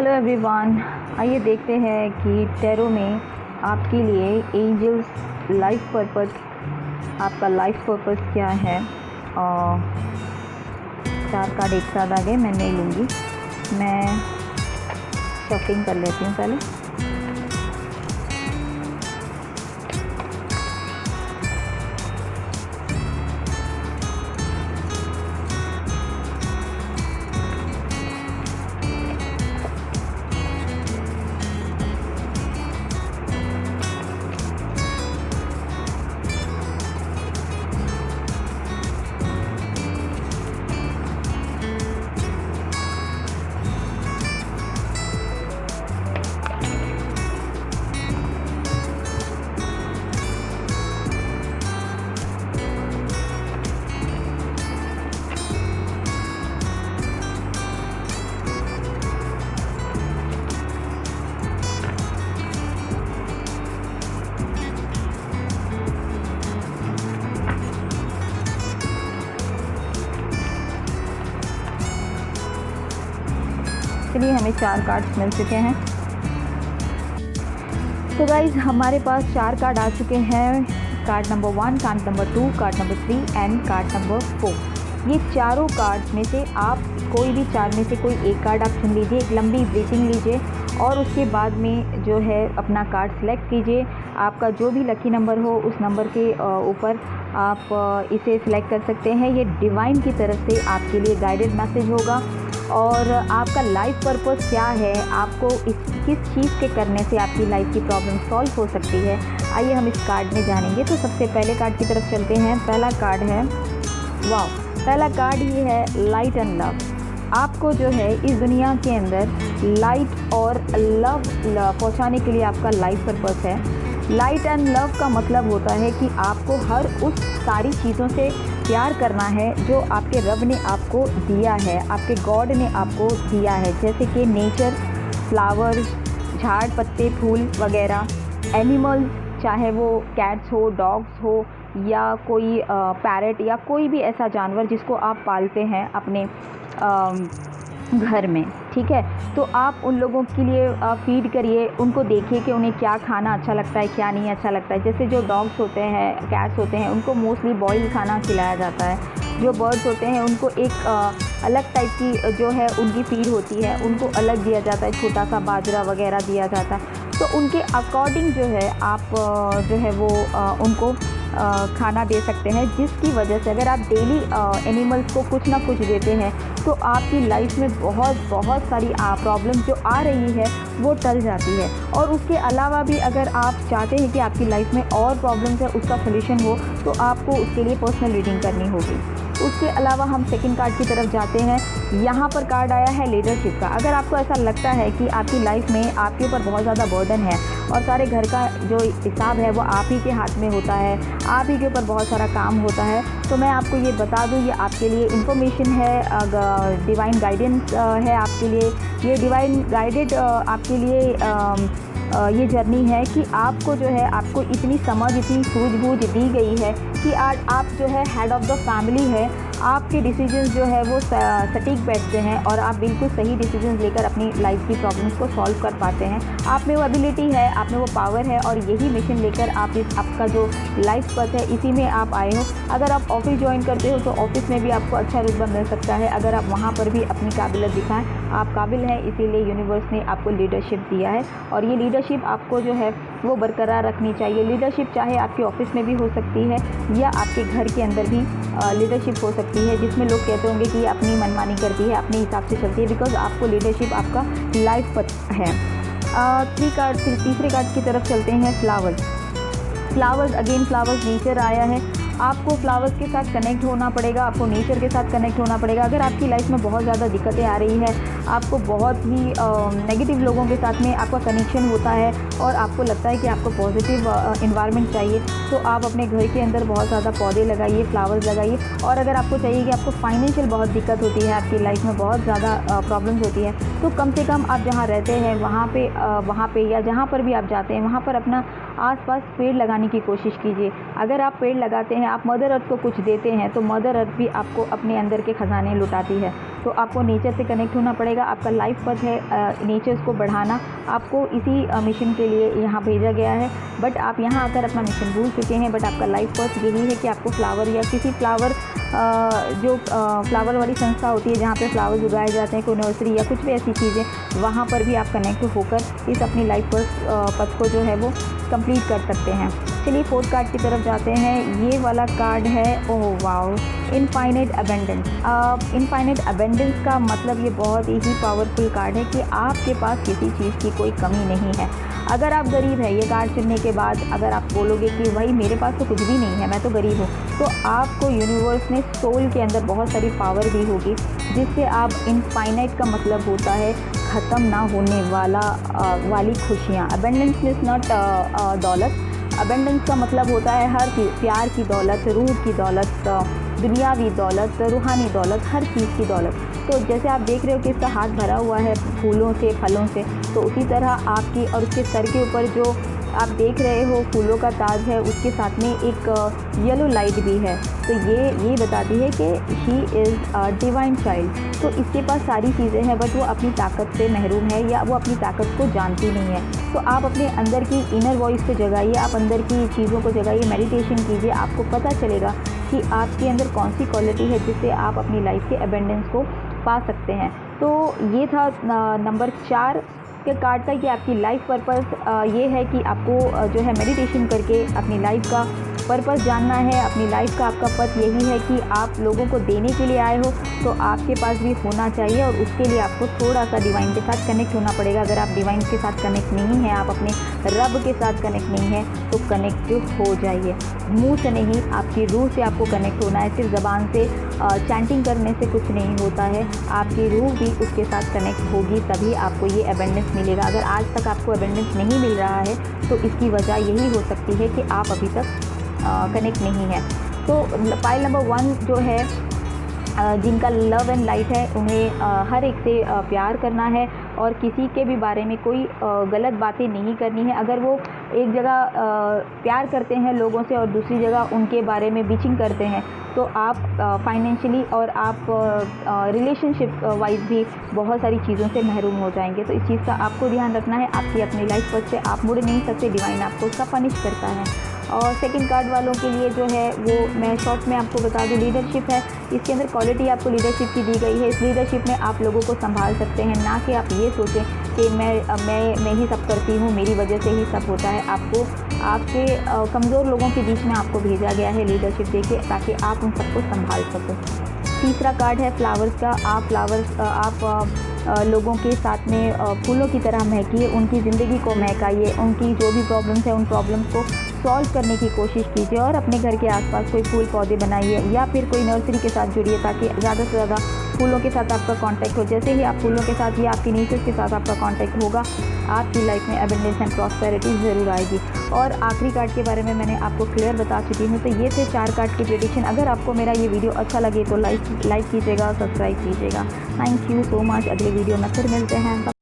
Hello everyone, आइए देखते हैं कि टैरो में आपके लिए एंजल्स लाइफ पर्पस, आपका लाइफ पर्पस क्या है। और 4 कार्ड एक साथ आ गए, मैं नहीं लूँगी, मैं शफलिंग कर लेती हूँ पहले। चलिए, हमें 4 कार्ड्स मिल चुके हैं। तो गाइज, हमारे पास 4 कार्ड आ चुके हैं। Card number 1, card number 2, card number 3 and card number 4। ये चारों कार्ड्स में से आप कोई भी 4 में से कोई एक कार्ड आप चुन लीजिए, एक लंबी ब्रीथिंग लीजिए और उसके बाद में जो है अपना कार्ड सेलेक्ट कीजिए। आपका जो भी लकी नंबर हो उस नंबर के ऊपर आप इसे सिलेक्ट कर सकते हैं। ये डिवाइन की तरफ से आपके लिए गाइडेड मैसेज होगा। और आपका लाइफ पर्पस क्या है, आपको किस चीज़ के करने से आपकी लाइफ की प्रॉब्लम सॉल्व हो सकती है, आइए हम इस कार्ड में जानेंगे। तो सबसे पहले कार्ड की तरफ चलते हैं। पहला कार्ड है, वाह, पहला कार्ड ये है लाइट एंड लव। आपको जो है इस दुनिया के अंदर लाइट और लव पहुंचाने के लिए आपका लाइफ पर्पस है। लाइट एंड लव का मतलब होता है कि आपको हर उस सारी चीज़ों से प्यार करना है जो आपके रब ने आपको दिया है, आपके गॉड ने आपको दिया है, जैसे कि नेचर, फ्लावर्स, झाड़ पत्ते, फूल वगैरह, एनिमल्स, चाहे वो कैट्स हो, डॉग्स हो या कोई पैरट या कोई भी ऐसा जानवर जिसको आप पालते हैं अपने घर में, ठीक है। तो आप उन लोगों के लिए फीड करिए, उनको देखिए कि उन्हें क्या खाना अच्छा लगता है, क्या नहीं अच्छा लगता है। जैसे जो डॉग्स होते हैं, कैट्स होते हैं, उनको मोस्टली बॉयल खाना खिलाया जाता है। जो बर्ड्स होते हैं उनको एक अलग टाइप की जो है उनकी फीड होती है, उनको अलग दिया जाता है, छोटा सा बाजरा वगैरह दिया जाता है। तो उनके अकॉर्डिंग जो है आप जो है वो उनको खाना दे सकते हैं, जिसकी वजह से अगर आप डेली एनिमल्स को कुछ ना कुछ देते हैं तो आपकी लाइफ में बहुत सारी प्रॉब्लम जो आ रही है वो टल जाती है। और उसके अलावा भी अगर आप चाहते हैं कि आपकी लाइफ में और प्रॉब्लम्स है उसका सलूशन हो तो आपको उसके लिए पर्सनल रीडिंग करनी होगी। उसके अलावा हम सेकंड कार्ड की तरफ जाते हैं। यहाँ पर कार्ड आया है लीडरशिप का। अगर आपको ऐसा लगता है कि आपकी लाइफ में आपके ऊपर बहुत ज़्यादा बर्डन है और सारे घर का जो हिसाब है वो आप ही के हाथ में होता है, आप ही के ऊपर बहुत सारा काम होता है, तो मैं आपको ये बता दूँ, ये आपके लिए इन्फॉर्मेशन है, डिवाइन गाइडेंस है आपके लिए। ये डिवाइन गाइडेड आपके लिए ये जर्नी है कि आपको जो है आपको इतनी समझ, इतनी सूझबूझ दी गई है कि आज आप जो है हेड ऑफ़ द फैमिली है। आपके डिसीजंस जो है वो सटीक बैठते हैं और आप बिल्कुल सही डिसीजंस लेकर अपनी लाइफ की प्रॉब्लम्स को सॉल्व कर पाते हैं। आप में वो एबिलिटी है, आप में वो पावर है और यही मिशन लेकर आप आपका जो लाइफ पथ है इसी में आप आए हो। अगर आप ऑफिस ज्वाइन करते हो तो ऑफिस में भी आपको अच्छा रुतबा मिल सकता है। अगर आप वहाँ पर भी अपनी काबिलियत दिखाएं, आप काबिल हैं, इसीलिए यूनिवर्स ने आपको लीडरशिप दिया है और ये लीडरशिप आपको जो है वो बरकरार रखनी चाहिए। लीडरशिप चाहे आपके ऑफिस में भी हो सकती है या आपके घर के अंदर भी लीडरशिप हो सकती है, जिसमें लोग कहते होंगे कि ये अपनी मनमानी करती है, अपने हिसाब से चलती है, बिकॉज आपको लीडरशिप आपका लाइफ पथ है। तीसरे कार्ड की तरफ चलते हैं। फ्लावर्स अगेन, फ्लावर्स नेचर आया है। आपको फ्लावर्स के साथ कनेक्ट होना पड़ेगा, आपको नेचर के साथ कनेक्ट होना पड़ेगा। अगर आपकी लाइफ में बहुत ज़्यादा दिक्कतें आ रही है, आपको बहुत ही नेगेटिव लोगों के साथ में आपका कनेक्शन होता है और आपको लगता है कि आपको पॉजिटिव इन्वायरमेंट चाहिए, तो आप अपने घर के अंदर बहुत ज़्यादा पौधे लगाइए, फ्लावर्स लगाइए। और अगर आपको चाहिए कि आपको फाइनेंशियल बहुत दिक्कत होती है, आपकी लाइफ में बहुत ज़्यादा प्रॉब्लम्स होती है, तो कम से कम आप जहाँ रहते हैं वहाँ पे या जहाँ पर भी आप जाते हैं वहाँ पर अपना आसपास पेड़ लगाने की कोशिश कीजिए। अगर आप पेड़ लगाते हैं, आप मदर अर्थ को कुछ देते हैं, तो मदर अर्थ भी आपको अपने अंदर के ख़जाने लुटाती है। तो आपको नेचर से कनेक्ट होना पड़ेगा। आपका लाइफ पथ है नेचर्स को बढ़ाना, आपको इसी मिशन के लिए यहाँ भेजा गया है। बट आप यहाँ आकर अपना मिशन भूल चुके हैं। बट आपका लाइफ पथ यही है कि आपको फ्लावर या किसी फ्लावर जो फ्लावर वाली संस्था होती है जहाँ पे फ्लावर्स उगाए जाते हैं, कोई नर्सरी या कुछ भी ऐसी चीज़ें, वहाँ पर भी आप कनेक्ट होकर इस अपनी लाइफ पथ को जो है वो कंप्लीट कर सकते हैं। चलिए 4th कार्ड की तरफ जाते हैं। ये वाला कार्ड है, oh wow, infinite abundance. Infinite abundance का मतलब ये बहुत ही पावरफुल कार्ड है कि आपके पास किसी चीज़ की कोई कमी नहीं है। अगर आप गरीब है, ये कार्ड चुनने के बाद अगर आप बोलोगे कि भाई मेरे पास तो कुछ भी नहीं है, मैं तो गरीब हूँ, तो आपको यूनिवर्स ने सोल के अंदर बहुत सारी पावर दी होगी, जिससे आप इनफाइनाइट का मतलब होता है ख़त्म ना होने वाली खुशियाँ। अबेंडेंस इज़ नॉट दौलत। अबेंडेंस का मतलब होता है हर चीज़, प्यार की दौलत, रूह की दौलत, दुनियावी दौलत, रूहानी दौलत, हर चीज़ की दौलत। तो जैसे आप देख रहे हो कि इसका हाथ भरा हुआ है फूलों से, फलों से, तो उसी तरह आपकी और उसके सर के ऊपर जो आप देख रहे हो फूलों का ताज है, उसके साथ में एक येलो लाइट भी है। तो ये बताती है कि he is a divine child. तो इसके पास सारी चीज़ें हैं, बट वो अपनी ताकत से महरूम है या वो अपनी ताकत को जानती नहीं है। तो आप अपने अंदर की इनर वॉइस को जगाइए, आप अंदर की चीज़ों को जगाइए, मेडिटेशन कीजिए, आपको पता चलेगा कि आपके अंदर कौन सी क्वालिटी है जिससे आप अपनी लाइफ के एबेंडेंस को पा सकते हैं। तो ये था नंबर 4 के कार्ड का कि आपकी लाइफ पर्पस ये है कि आपको जो है मेडिटेशन करके अपनी लाइफ का पर्पस जानना है। अपनी लाइफ का आपका पथ यही है कि आप लोगों को देने के लिए आए हो, तो आपके पास भी होना चाहिए और उसके लिए आपको थोड़ा सा डिवाइन के साथ कनेक्ट होना पड़ेगा। अगर आप डिवाइन के साथ कनेक्ट नहीं हैं, आप अपने रब के साथ कनेक्ट नहीं हैं, तो कनेक्ट हो जाइए। मुंह से नहीं, आपकी रूह से आपको कनेक्ट होना है। सिर्फ ज़बान से चैंटिंग करने से कुछ नहीं होता है, आपकी रूह भी उसके साथ कनेक्ट होगी, तभी आपको ये एबेंडेंस मिलेगा। अगर आज तक आपको एबेंडेंस नहीं मिल रहा है, तो इसकी वजह यही हो सकती है कि आप अभी तक कनेक्ट नहीं है। तो फाइल नंबर 1 जो है, जिनका लव एंड लाइट है, उन्हें हर एक से प्यार करना है और किसी के भी बारे में कोई गलत बातें नहीं करनी है। अगर वो एक जगह प्यार करते हैं लोगों से और दूसरी जगह उनके बारे में बिचिंग करते हैं, तो आप फाइनेंशियली और आप रिलेशनशिप वाइज भी बहुत सारी चीज़ों से महरूम हो जाएंगे। तो इस चीज़ का आपको ध्यान रखना है। आपकी अपनी लाइफ पर से आप मुड़ नहीं सकते, डिवाइन आपको उसका पनिश करता है। और सेकंड कार्ड वालों के लिए जो है वो मैं शॉर्ट में आपको बता दूं, लीडरशिप है। इसके अंदर क्वालिटी आपको लीडरशिप की दी गई है। इस लीडरशिप में आप लोगों को संभाल सकते हैं, ना कि आप ये सोचें कि मैं ही सब करती हूँ, मेरी वजह से ही सब होता है। आपको आपके कमज़ोर लोगों के बीच में आपको भेजा गया है लीडरशिप देके, ताकि आप उन सबको संभाल सकें। तीसरा कार्ड है फ्लावर्स का। आप लोगों के साथ में फूलों की तरह महकिए, उनकी ज़िंदगी को महकाइए, उनकी जो भी प्रॉब्लम्स है उन प्रॉब्लम्स को सॉल्व करने की कोशिश कीजिए और अपने घर के आसपास कोई फूल पौधे बनाइए या फिर कोई नर्सरी के साथ जुड़िए, ताकि ज़्यादा से ज़्यादा फूलों के साथ आपका कांटेक्ट हो। जैसे ही आप फूलों के साथ या आपकी नेचर के साथ आपका कांटेक्ट होगा, आपकी लाइफ में एबेंडेंस एंड प्रॉस्पेरिटी ज़रूर आएगी। और आखिरी कार्ड के बारे में मैंने आपको क्लियर बता चुकी हूँ। तो ये थे 4 कार्ड की प्रेडिक्शन। अगर आपको मेरा ये वीडियो अच्छा लगे तो लाइक कीजिएगा, सब्सक्राइब कीजिएगा। Thank you so much. अगले वीडियो में फिर मिलते हैं।